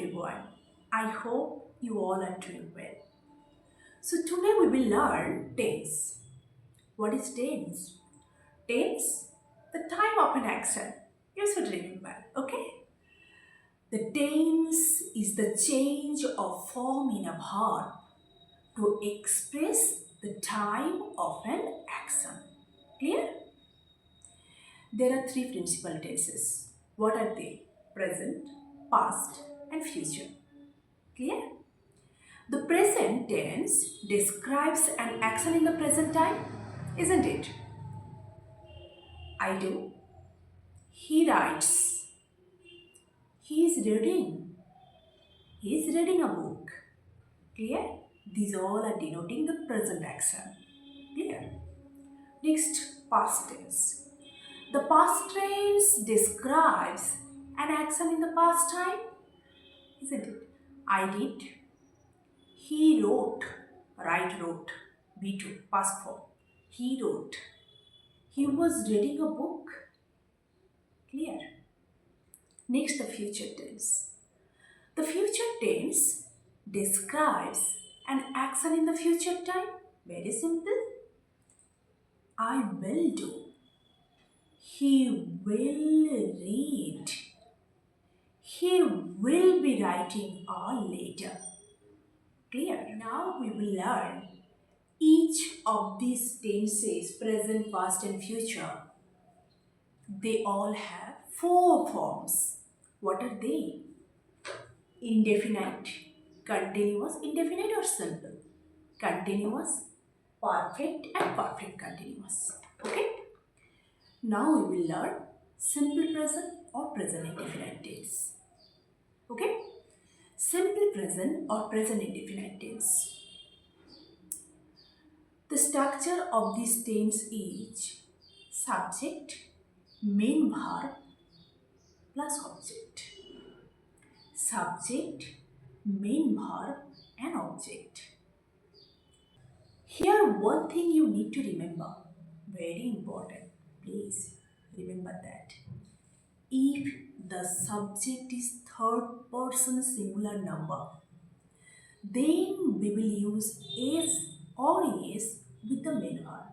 everyone. I hope you all are doing well. So today we will learn tense. What is tense? Tense, the time of an action. You should remember, okay? The tense is the change of form in a verb to express the time of an action. Clear? There are three principal tenses. What are they? Present, past, and future. Clear? The present tense describes an action in the present time, isn't it? I do. He writes. He is reading. He is reading a book. Clear? These all are denoting the present action. Clear? Next, past tense. The past tense describes an action in the past time, isn't it? I did. He wrote. Write wrote. B2. Past form. He wrote. He was reading a book. Clear? Next, the future tense. The future tense describes an action in the future time. Very simple. I will do. He will read. He will be writing all later. Clear? Now we will learn each of these tenses, present, past and future. They all have four forms. What are they? Indefinite, continuous, indefinite or simple. Continuous, perfect and perfect continuous. Okay? Now we will learn simple present or present indefinite tense. Okay? Simple present or present indefinite tense. The structure of this tense is subject, main verb plus object. Subject, main verb and object. Here one thing you need to remember, very important, please remember that. If the subject is third person singular number, then we will use s or es with the main verb.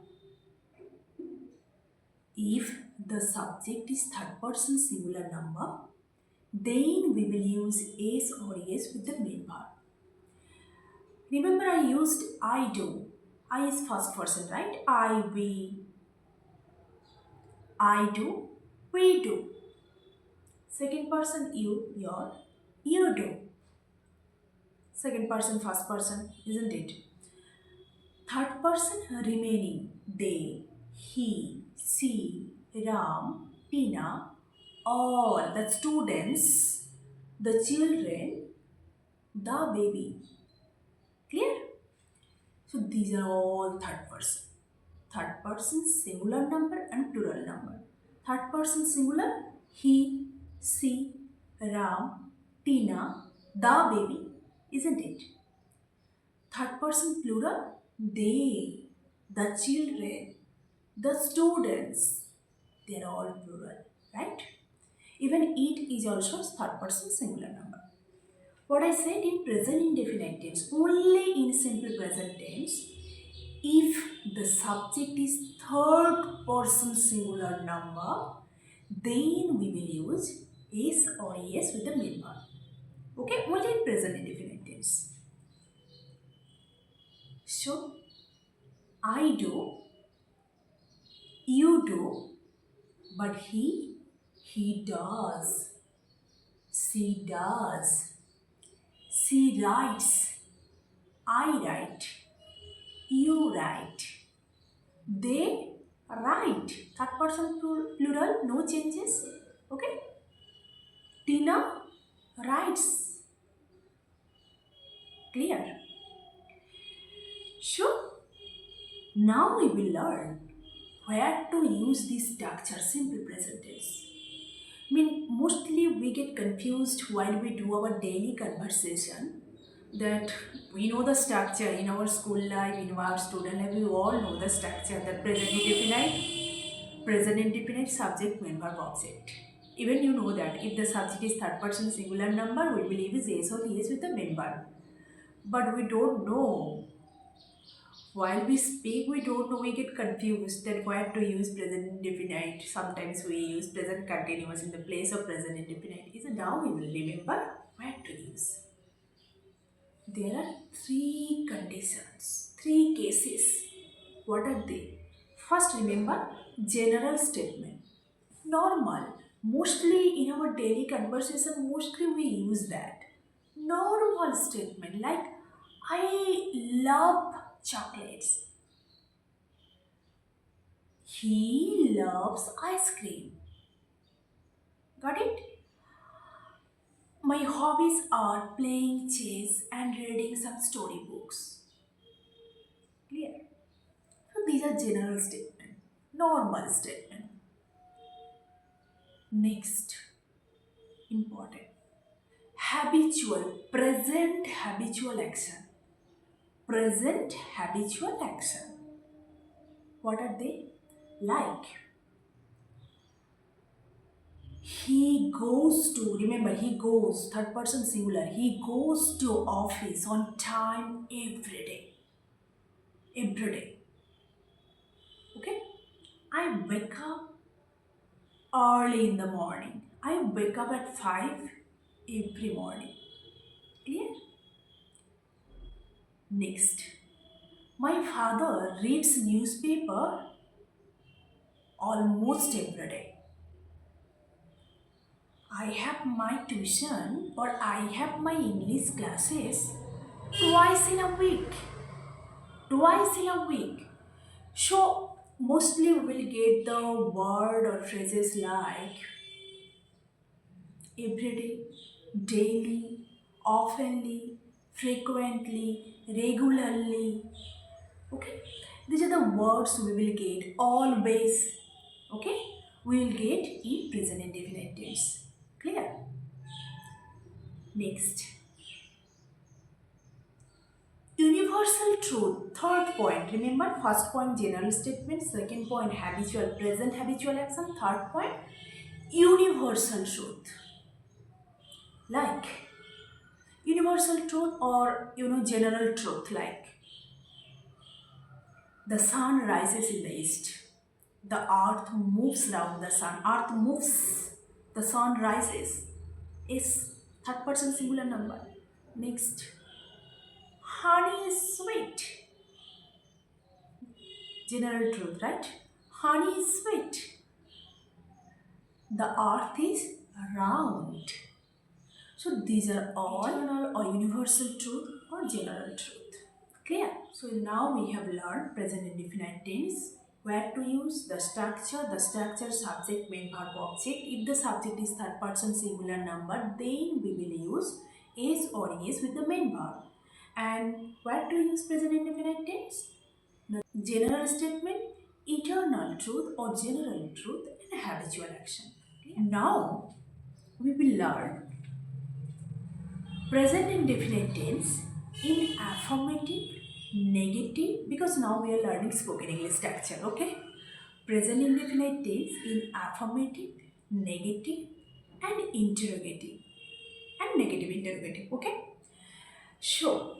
If the subject is third person singular number, then we will use s or es with the main verb. Remember I used I do. I is first person, right? I, we. I do, we do. Second person you, your, you do. Second person, first person, isn't it? Third person remaining, they, he, she, Ram, Tina, all the students, the children, the baby. Clear? So these are all third person. Third person singular number and plural number. Third person singular, he, she, Ram, Tina, the baby, isn't it? Third person plural, they, the children, the students, they are all plural, right? Even it is also third person singular number. What I said in present indefinite tense, only in simple present tense, if the subject is third person singular number, then we will use is or es with the main verb. Okay, only in present indefinite tense. So, I do, you do, but he does, she does, she writes, I write, you write, they write. Third person plural, no changes. Okay? Tina writes. Clear? So, now we will learn where to use this structure, simple present tense. I mean, mostly we get confused while we do our daily conversation that we know the structure in our school life, in our student life, we all know the structure, that present indefinite subject, main verb, object. Even you know that if the subject is third person singular number, we will use s or es with the main verb. But we don't know. While we speak, we don't know, we get confused that where to use present indefinite. Sometimes we use present continuous in the place of present indefinite. So now we will remember where to use. There are three conditions, three cases. What are they? First, remember general statement. Normal. Mostly in our daily conversation, mostly we use that. Normal statement like I love chocolates. He loves ice cream. Got it? My hobbies are playing chess and reading some storybooks. Clear? So these are general statement, normal statement. Next, important. Habitual, present habitual action. Present habitual action. What are they? Like, he goes to, remember, he goes, third person singular, he goes to office on time every day. Every day. Okay? I wake up early in the morning. I wake up at 5 every morning. Clear? Next. My father reads newspaper almost every day. I have my tuition or I have my English classes twice in a week. Twice in a week. So mostly we will get the word or phrases like every day, daily, oftenly, frequently, regularly. Okay, these are the words we will get always. Okay, we will get in present indefinite tense. Clear? Next, universal truth. Third point. Remember, first point general statement. Second point habitual, present habitual action. Third point universal truth. Like universal truth or general truth like the sun rises in the east, the earth moves around the sun, earth moves, the sun rises is third person singular number. Next, honey is sweet, general truth, right? Honey is sweet, the earth is round. So these are all eternal or universal truth or general truth. Clear? So now we have learned present indefinite tense, where to use the structure, subject, main verb, object. If the subject is third person singular number, then we will use is or is with the main verb. And where to use present indefinite tense? The general statement, eternal truth or general truth, and habitual action. Clear? Now we will learn present indefinite tense in affirmative, negative, because now we are learning spoken English structure, okay? Present indefinite tense in affirmative, negative, and interrogative. And negative interrogative, okay? Sure.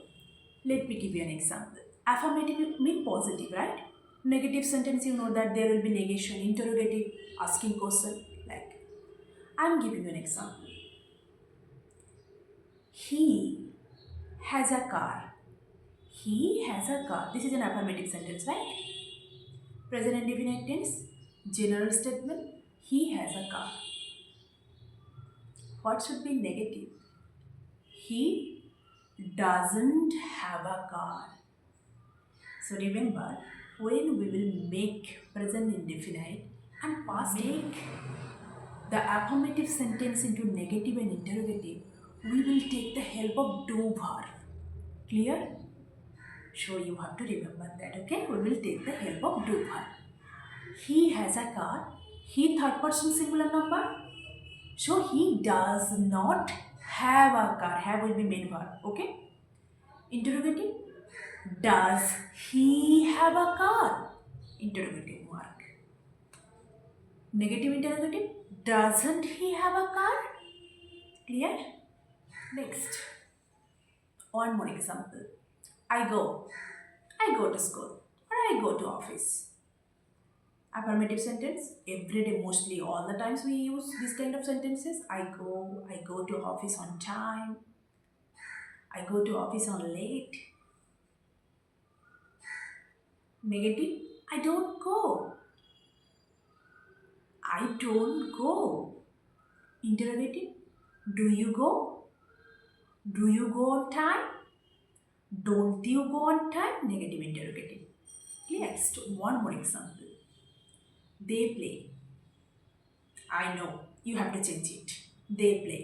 Let me give you an example. Affirmative means positive, right? Negative sentence, you know that there will be negation. Interrogative, asking question. Like, I'm giving you an example. He has a car. He has a car. This is an affirmative sentence, right? Present indefinite tense, general statement. He has a car. What should be negative? He doesn't have a car. So remember, when we will make present indefinite and past make the affirmative sentence into negative and interrogative, we will take the help of do verb. Clear? So you have to remember that, okay? We will take the help of do verb. He has a car. He third person singular number. So he does not have a car. Have will be main verb. Okay? Interrogative. Does he have a car? Interrogative mark. Negative interrogative. Doesn't he have a car? Clear? Next, one more example. I go. I go to school or I go to office. Affirmative sentence. Every day, mostly all the times we use this kind of sentences. I go to office on time. I go to office on late. Negative. I don't go. I don't go. Interrogative. Do you go? Do you go on time? Don't you go on time? Negative interrogative. Next, one more example. They play. I know. You have to change it. They play.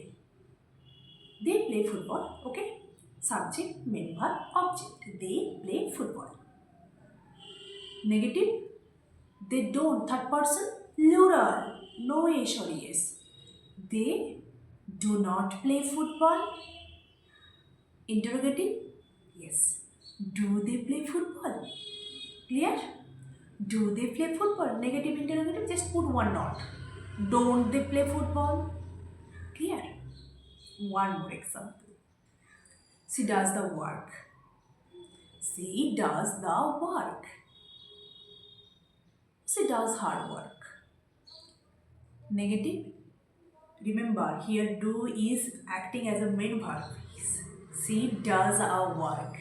They play football. Okay. Subject, main verb, object. They play football. Negative. They don't. Third person. Plural. No yes or yes. They do not play football. Interrogative. Yes. Do they play football? Clear? Do they play football? Negative interrogative. Just put one not. Don't they play football? Clear? One more example. She does the work. She does the work. She does hard work. Negative. Remember, here do is acting as a main verb. She does our work.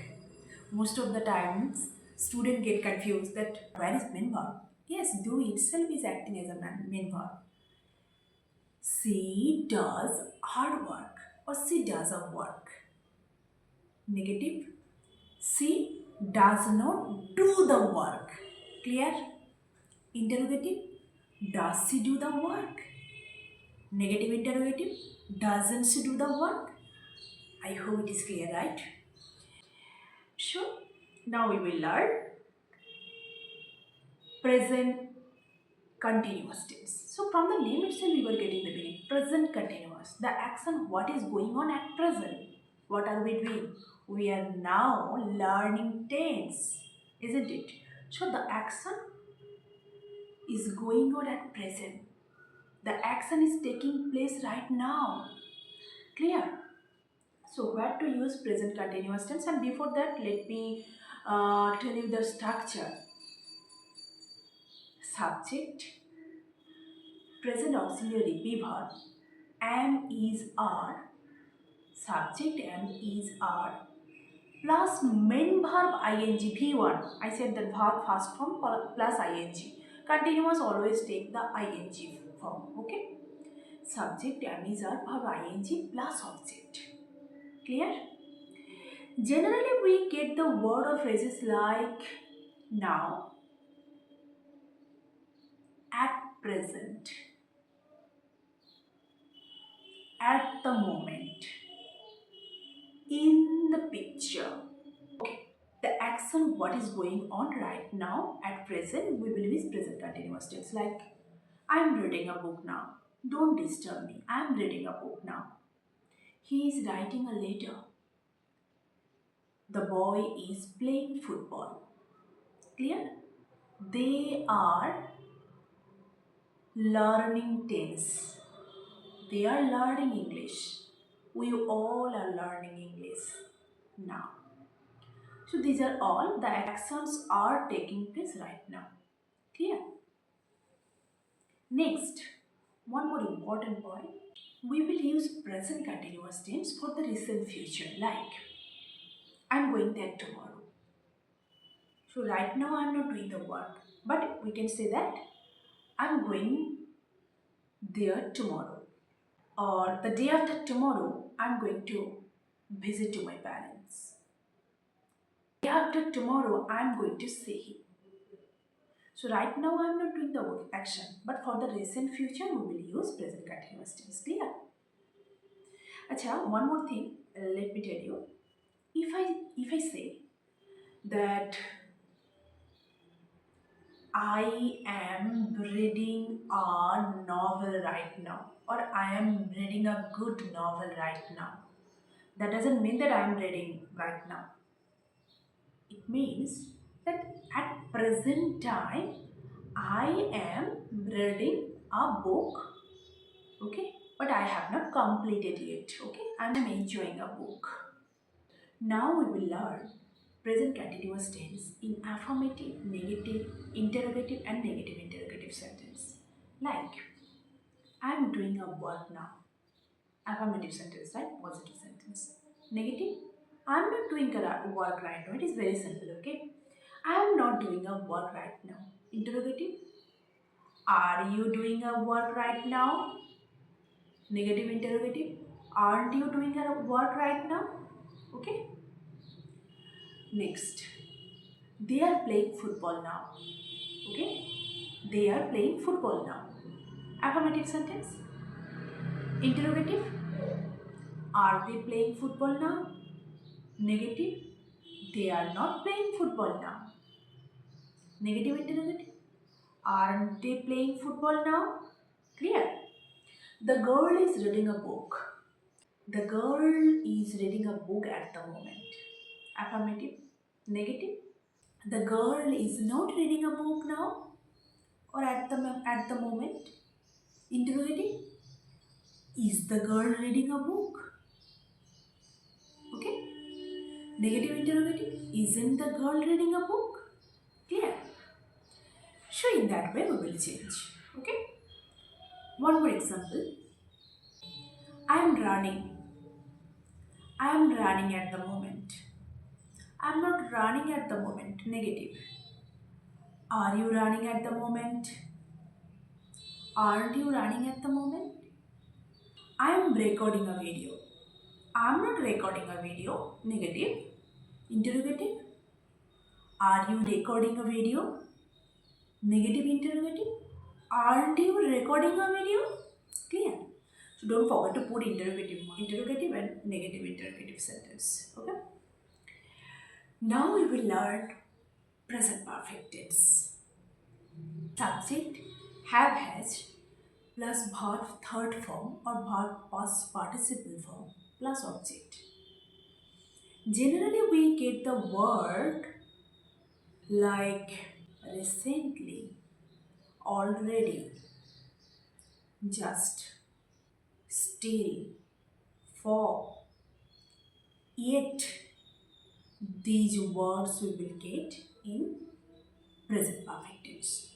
Most of the times, students get confused that where is main verb? Yes, do itself is acting as a main verb. She does hard work or she does a work. Negative. She does not do the work. Clear? Interrogative. Does she do the work? Negative interrogative. Doesn't she do the work? I hope it is clear, right? Sure. Now we will learn present continuous tense. So from the name itself we were getting the meaning. Present continuous. The action, what is going on at present. What are we doing? We are now learning tense, isn't it? So the action is going on at present. The action is taking place right now. Clear? So where to use present continuous tense, and before that let me tell you the structure. Subject, present auxiliary be verb, am is are, subject am is are, plus main verb ing v1. I said that verb first form plus ing. Continuous always take the ing form. Okay. Subject am is are verb ing plus object. Clear? Generally we get the word or phrases like now, at present, at the moment, in the picture. Okay, the action what is going on right now at present we will use present continuous tense like I am reading a book now. Don't disturb me. I am reading a book now. He is writing a letter. The boy is playing football. Clear? They are learning tense. They are learning English. We all are learning English now. So these are all the actions are taking place right now. Clear? Next, one more important point. We will use present continuous tense for the recent future like I'm going there tomorrow. So right now I'm not doing the work, but we can say that I'm going there tomorrow. Or the day after tomorrow, I'm going to visit to my parents. The day after tomorrow, I'm going to see him. So right now, I'm not doing the work action, but for the recent future, we will use present continuous tense. Clear? Acha, one more thing, let me tell you. If I say that I am reading a novel right now, or I am reading a good novel right now, that doesn't mean that I am reading right now. It means that at present time I am reading a book Okay, but I have not completed yet. Okay, I'm enjoying a book. Now we will learn present continuous tense in affirmative, negative, interrogative, and negative interrogative sentence. Like, I'm doing a work now. Affirmative sentence, right? Positive sentence. Negative, I'm not doing a work right now. It is very simple, okay? I am not doing a work right now. Interrogative, are you doing a work right now? Negative interrogative, aren't you doing a work right now? Okay? Next, they are playing football now. Okay? They are playing football now. Affirmative sentence. Interrogative, are they playing football now? Negative, they are not playing football now. Negative interrogative, aren't they playing football now? Clear. The girl is reading a book. The girl is reading a book at the moment. Affirmative. Negative. The girl is not reading a book now or at the moment. Interrogative. Is the girl reading a book? Okay. Negative interrogative. Isn't the girl reading a book? Clear. So in that way we will change. Okay. One more example. I am running. I am running at the moment. I am not running at the moment. Negative. Are you running at the moment? Aren't you running at the moment? I am recording a video. I am not recording a video. Negative. Interrogative. Are you recording a video? Negative interrogative. Aren't you recording a video? Clear. So don't forget to put interrogative and negative interrogative sentence. Okay. Now we will learn present perfect tense. Subject have has plus verb third form or verb past participle form plus object. Generally we get the word like recently, already, just, still, for, yet. These words we will get in present perfect tense.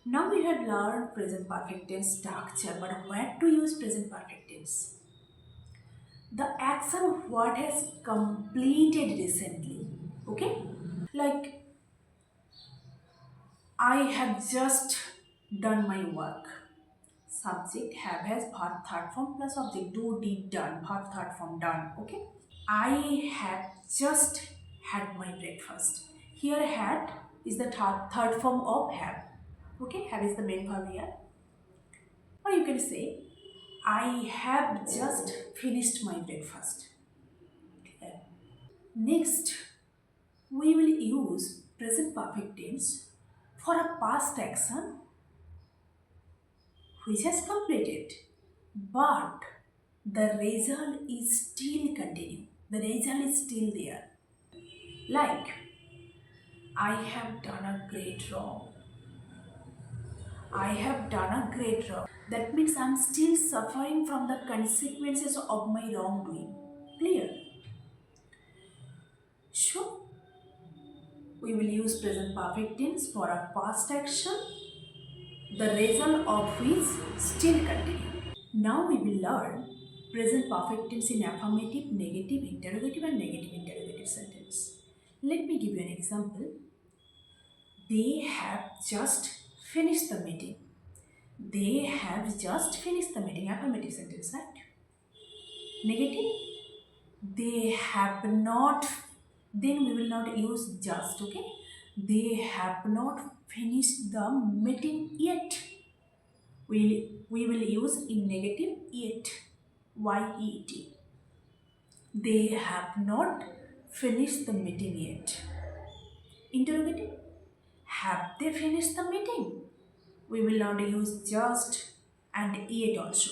Now we have learned present perfect tense structure, but where to use present perfect tense? The action of what has completed recently. Okay? Like, I have just done my work. Subject have has verb third form plus object. Do, did, done. Verb third form done. Okay? I have just had my breakfast. Here had is the third form of have. Okay? Have is the main verb here. Or you can say, I have just finished my breakfast. Okay. Next, we will use present perfect tense for a past action which has completed, but the result is still continuing. The result is still there. Like, I have done a great wrong. I have done a great wrong. That means I'm still suffering from the consequences of my wrongdoing. Clear? So, we will use present perfect tense for a past action, the result of which still continue. Now we will learn present perfect tense in affirmative, negative, interrogative and negative interrogative sentence. Let me give you an example. They have just finished the meeting. They have just finished the meeting. Affirmative sentence, right? Negative. They have not. Then we will not use just, okay? They have not finished the meeting yet. We will use in negative yet. Y-E-T. They have not finished the meeting yet. Interrogative. Have they finished the meeting? We will not use just and yet also.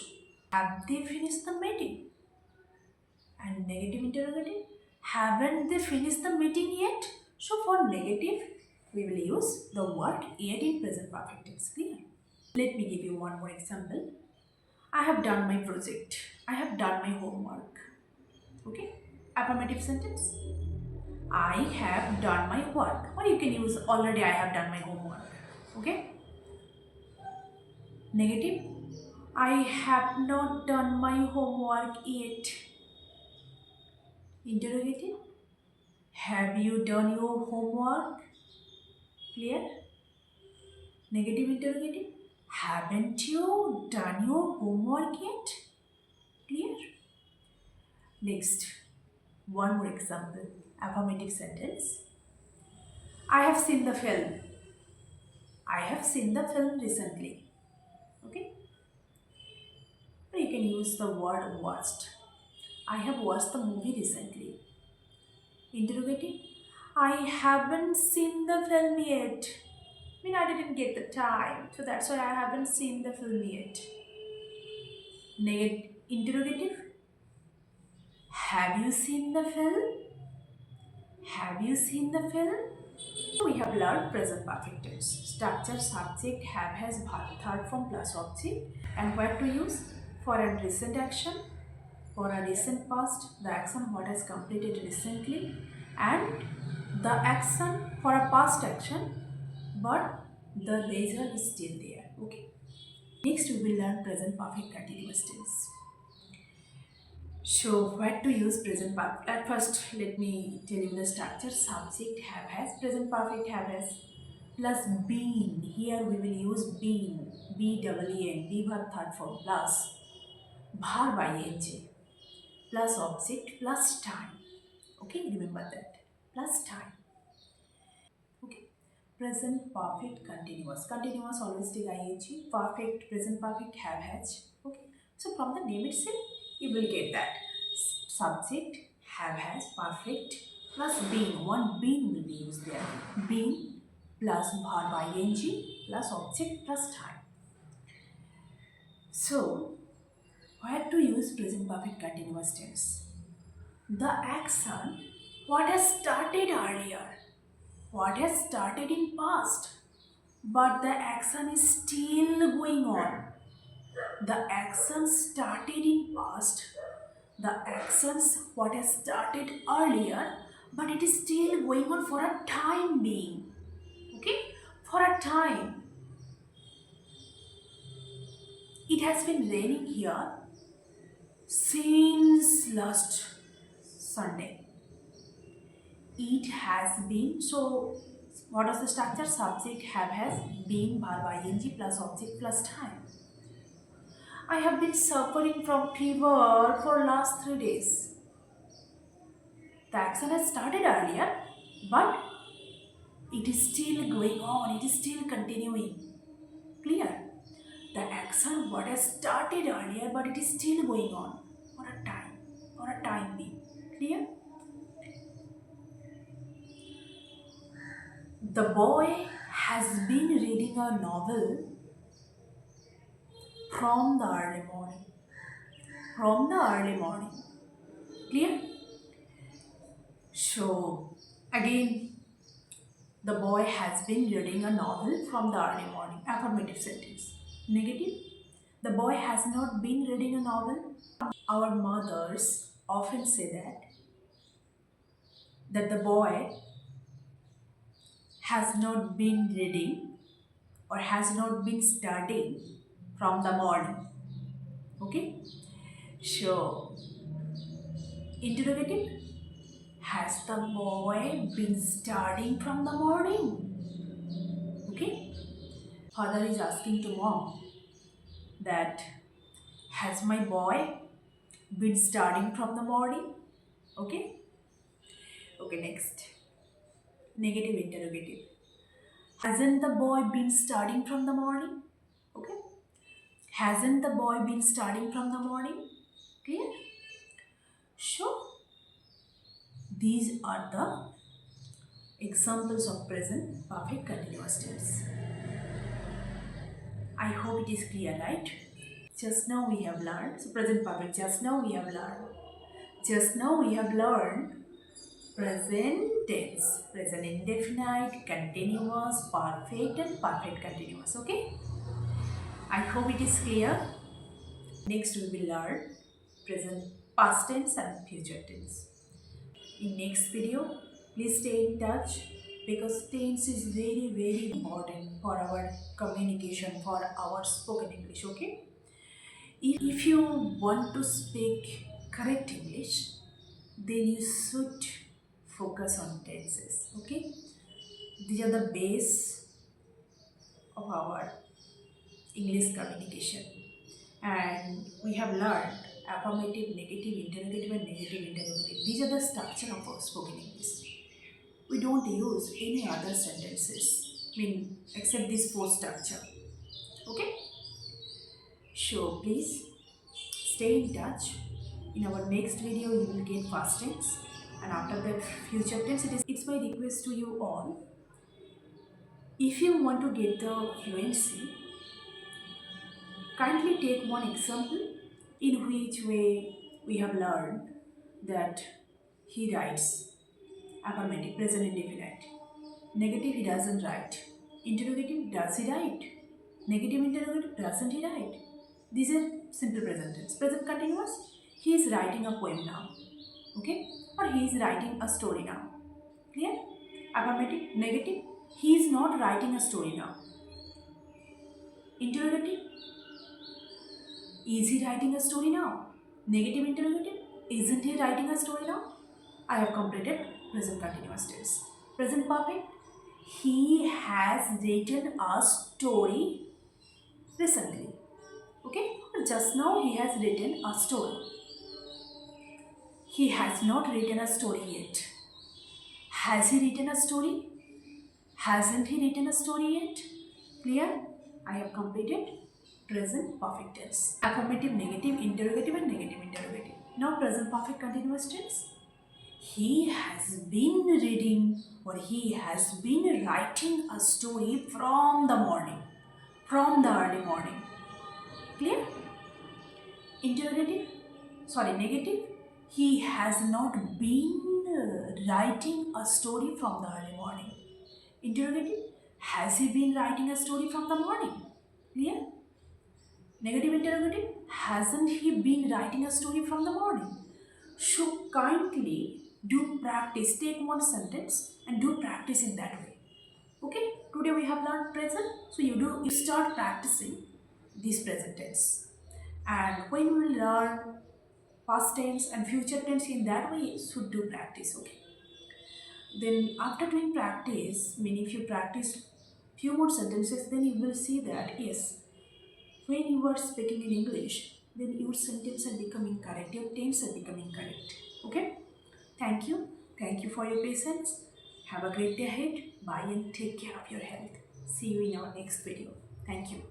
Have they finished the meeting? And negative interrogative. Haven't they finished the meeting yet? So for negative, we will use the word yet in present perfect tense. Clear? Let me give you one more example. I have done my project. I have done my homework. Okay? Affirmative sentence. I have done my work. Or you can use already I have done my homework. Okay? Negative. I have not done my homework yet. Interrogative. Have you done your homework? Clear? Negative interrogative. Haven't you done your homework yet? Clear? Next, one more example. Affirmative sentence. I have seen the film. I have seen the film recently. Okay? Or you can use the word watched. I have watched the movie recently. Interrogative. I haven't seen the film yet. I mean, I didn't get the time, so that's why I haven't seen the film yet. Interrogative. Have you seen the film? Have you seen the film? We have learned present perfect tense. Structure, subject, have, has, verb, third form plus object, and where to use for a recent action, for a recent past, the action what has completed recently, and the action for a past action, but the result is still there. Okay. Next, we will learn present perfect continuous tense. So, where to use present perfect? At first, let me tell you the structure. Subject, have, has, present perfect, have, has, plus been. Here we will use been, B-E-E-N, be verb third form, plus verb ing, plus object, plus time. Okay, remember that. Plus time. Okay. Present perfect continuous. Continuous always take ing. Perfect, present perfect, have, has. Okay. So from the name itself, you will get that. Subject, have, has, perfect, plus been. One been will be used there. Been plus verb ing plus object plus time. So, where to use present perfect continuous tense? The action, what has started earlier, what has started in past, but the action is still going on. The action started in past, the actions what has started earlier, but it is still going on for a time being. Okay? For a time. It has been raining here since last Sunday. It has been, so what is the structure? Subject, have, has, been, verb ing plus object plus time. I have been suffering from fever for last 3 days. The action has started earlier, but it is still going on, it is still continuing. Clear? The action what has started earlier, but it is still going on for a time being. Clear? The boy has been reading a novel from the early morning. From the early morning. Clear? So, again, the boy has been reading a novel from the early morning. Affirmative sentence. Negative. The boy has not been reading a novel. Our mothers often say that the boy has not been reading or has not been studying from the morning. Okay? So, interrogative. Has the boy been studying from the morning? Okay? Father is asking to mom that has my boy been studying from the morning? Okay? Okay, next. Negative interrogative. Hasn't the boy been studying from the morning? Okay? Hasn't the boy been studying from the morning? Clear? So, these are the examples of present perfect continuous tense. I hope it is clear, right? Just now we have learned, so present perfect, just now we have learned. Just now we have learned present tense, present indefinite, continuous, perfect and perfect continuous, okay? I hope it is clear. Next we will learn present past tense and future tense. In next video, please stay in touch because tense is very important for our communication, for our spoken English, okay? If you want to speak correct English, then you should focus on tenses, okay? These are the base of our English communication. And we have learned affirmative, negative, interrogative, and negative interrogative. These are the structure of our spoken English. We don't use any other sentences, except this four structure. Okay? So please stay in touch. In our next video, you will get past tense, and after that, future tense. It's my request to you all. If you want to get the fluency, kindly take one example in which way we have learned that he writes affirmative, present indefinite. Negative, he doesn't write. Interrogative, does he write? Negative interrogative, doesn't he write? These are simple present tense. Present continuous, he is writing a poem now. Okay? Or he is writing a story now. Clear? Affirmative, negative, he is not writing a story now. Interrogative, is he writing a story now? Negative interrogative, isn't he writing a story now? I have completed present continuous tense. Present perfect, he has written a story recently. Okay? Just now he has written a story. He has not written a story yet. Has he written a story? Hasn't he written a story yet? Clear? I have completed present perfect tense. Affirmative, negative, interrogative and negative interrogative. Now present perfect continuous tense. He has been reading or he has been writing a story from the morning. From the early morning. Clear? Interrogative? Sorry, negative. He has not been writing a story from the early morning. Interrogative. Has he been writing a story from the morning? Clear? Negative interrogative. Hasn't he been writing a story from the morning? So kindly do practice. Take one sentence and do practice in that way. Okay? Today we have learned present. So you start practicing this present tense. And when we will learn past tense and future tense in that way, you should do practice. Okay? Then after doing practice, if you practice few more sentences, then you will see that yes, when you are speaking in English, then your sentences are becoming correct, your tense are becoming correct. Okay? Thank you. Thank you for your patience. Have a great day ahead. Bye and take care of your health. See you in our next video. Thank you.